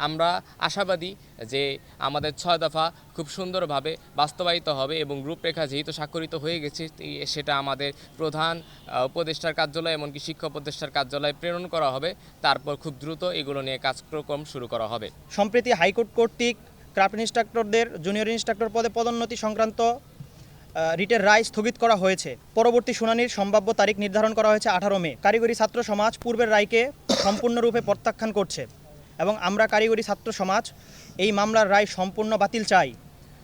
আমরা আশাবাদী যে আমাদের 6 দফা খুব সুন্দরভাবে বাস্তবায়িত হবে এবং রূপরেখা যেহেতু স্বাক্ষরিত হয়ে গেছে সেটা আমাদের প্রধান উপদেষ্টার কার্যালয় এমনকি শিক্ষা উপদেষ্টার কার্যালয়ে প্রেরণ করা হবে। তারপর খুব দ্রুত এগুলো নিয়ে কার্যক্রম শুরু করা হবে। সম্প্রতি হাইকোর্ট কর্তৃক ক্রাফট ইন্সট্রাক্টরদের জুনিয়র ইন্সট্রাক্টর পদে পদোন্নতি সংক্রান্ত রিটের রায় স্থগিত করা হয়েছে। পরবর্তী শুনানির সম্ভাব্য তারিখ নির্ধারণ করা হয়েছে 18 মে। কারিগরি ছাত্র সমাজ পূর্বের রায়কে সম্পূর্ণরূপে প্রত্যাখ্যান করছে এবং আমরা কারিগরি ছাত্র সমাজ এই মামলার রায় সম্পূর্ণ বাতিল চাই।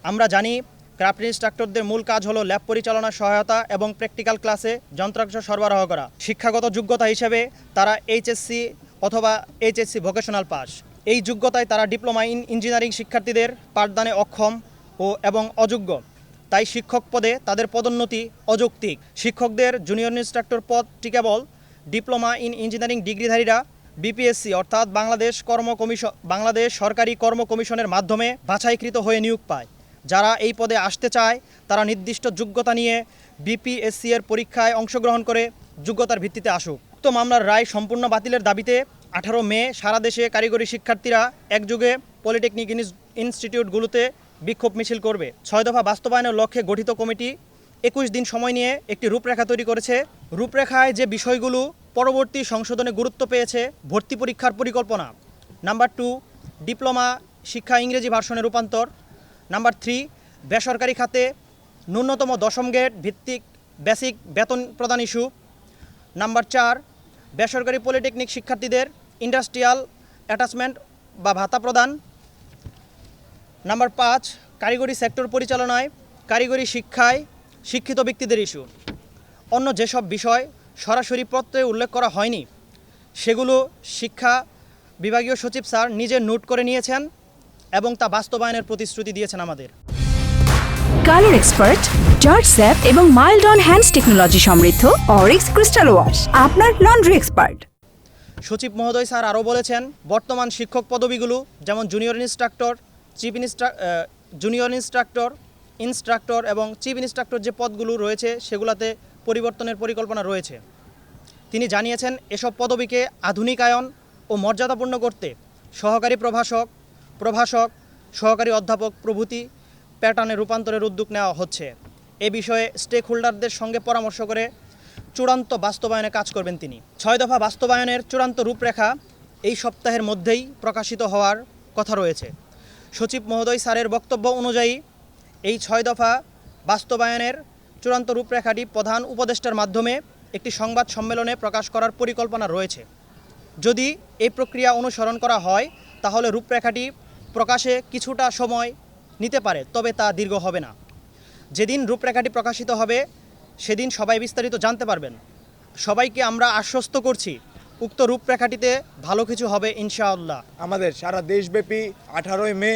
আমরা জানি ক্রাফট ইন্সট্রাক্টরদের মূল কাজ হলো ল্যাব পরিচালনার সহায়তা এবং প্র্যাকটিক্যাল ক্লাসে যন্ত্রাংশ সরবরাহ করা। শিক্ষাগত যোগ্যতা হিসেবে তারা এইচএসসি অথবা এইচএসসি ভোকেশনাল পাস। এই যোগ্যতায় তারা ডিপ্লোমা ইন ইঞ্জিনিয়ারিং শিক্ষার্থীদের পাঠদানে অক্ষম এবং অযোগ্য। তাই শিক্ষক পদে তাদের পদোন্নতি অযৌক্তিক। শিক্ষকদের জুনিয়র ইন্সট্রাক্টর পদটি কেবল ডিপ্লোমা ইন ইঞ্জিনিয়ারিং ডিগ্রিধারীরা বিপিএসসি অর্থাৎ বাংলাদেশ সরকারি কর্ম কমিশনের মাধ্যমে বাছাইকৃত হয়ে নিয়োগ পায়। যারা এই পদে আসতে চায় তারা নির্দিষ্ট যোগ্যতা নিয়ে বিপিএসসি এর পরীক্ষায় অংশগ্রহণ করে যোগ্যতার ভিত্তিতে আসুক। উক্ত মামলার রায় সম্পূর্ণ বাতিলের দাবিতে 18 মে সারা দেশে কারিগরি শিক্ষার্থীরা একযোগে পলিটেকনিক ইনস্টিটিউটগুলোতে বিক্ষোভ মিছিল করবে। 6 দফা বাস্তবায়নের লক্ষ্যে গঠিত কমিটি 21 দিন সময় নিয়ে একটি রূপরেখা তৈরি করেছে। রূপরেখায় যে বিষয়গুলো পরবর্তী সংশোধনে গুরুত্ব পেয়েছে: ভর্তি পরীক্ষার পরিকল্পনা, নাম্বার 2 ডিপ্লোমা শিক্ষা ইংরেজি ভার্সনে রূপান্তর, নাম্বার 3 বেসরকারি খাতে ন্যূনতম 10ম গ্রেড ভিত্তিক বেসিক বেতন প্রদান ইস্যু, নাম্বার 4 বেসরকারি পলিটেকনিক শিক্ষার্থীদের ইন্ডাস্ট্রিয়াল অ্যাটাচমেন্ট বা ভাতা প্রদান, নাম্বার 5 কারিগরি সেক্টর পরিচালনায় কারিগরি শিক্ষায় শিক্ষিত ব্যক্তিদের ইস্যু। অন্য যেসব বিষয় সরাসরি পত্রে উল্লেখ করা হয়নি সেগুলো শিক্ষা বিভাগীয় সচিব স্যার নিজে নোট করে নিয়েছেন এবং তা বাস্তবায়নের প্রতিশ্রুতি দিয়েছেন আমাদের। কালার এক্সপার্ট, জর্জ স্যাপ এবং মাইল্ড অন হ্যান্ডস টেকনোলজি সমৃদ্ধ অরিক্স ক্রিস্টাল ওয়াশ আপনার লন্ড্রি এক্সপার্ট। সচিব মহোদয় স্যার আরও বলেছেন, বর্তমান শিক্ষক পদবিগুলো যেমন জুনিয়র ইন্সট্রাক্টর, ইনস্ট্রাক্টর এবং চিফ ইন্সট্রাক্টর যে পদগুলো রয়েছে সেগুলোতে পরিবর্তনের পরিকল্পনা রয়েছে। তিনি জানিয়েছেন এসব পদবিকে আধুনিকায়ন ও মর্যাদাপূর্ণ করতে সহকারী প্রভাষক, সহকারী অধ্যাপক প্রভৃতি প্যাটার্নে রূপান্তরের উদ্যোগ নেওয়া হচ্ছে। এ বিষয়ে স্টেক হোল্ডারদের সঙ্গে পরামর্শ করে চূড়ান্ত বাস্তবায়নে কাজ করবেন তিনি। 6 দফা বাস্তবায়নের চূড়ান্ত রূপরেখা এই সপ্তাহের মধ্যেই প্রকাশিত হওয়ার কথা রয়েছে। সচিব মহোদয় স্যারের বক্তব্য অনুযায়ী এই 6 দফা বাস্তবায়নের চূড়ান্ত রূপরেখাটি প্রধান উপদেষ্টার মাধ্যমে একটি সংবাদ সম্মেলনে প্রকাশ করার পরিকল্পনা রয়েছে। যদি এই প্রক্রিয়া অনুসরণ করা হয় তাহলে রূপরেখাটি প্রকাশে কিছুটা সময় নিতে পারে, তবে তা দীর্ঘ হবে না। যেদিন রূপরেখাটি প্রকাশিত হবে সেদিন সবাই বিস্তারিত জানতে পারবেন। সবাইকে আমরা আশ্বস্ত করছি উক্ত রূপরেখাটিতে ভালো কিছু হবে ইনশাআল্লাহ। আমাদের সারা দেশব্যাপী 18 মে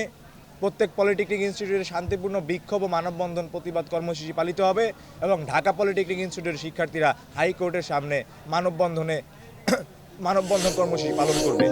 প্রত্যেক পলিটেকনিক ইনস্টিটিউটে শান্তিপূর্ণ বিক্ষোভ ও মানববন্ধন প্রতিবাদ কর্মসূচি পালিত হবে এবং ঢাকা পলিটেকনিক ইনস্টিটিউটের শিক্ষার্থীরা হাইকোর্টের সামনে মানববন্ধন কর্মসূচি পালন করবে।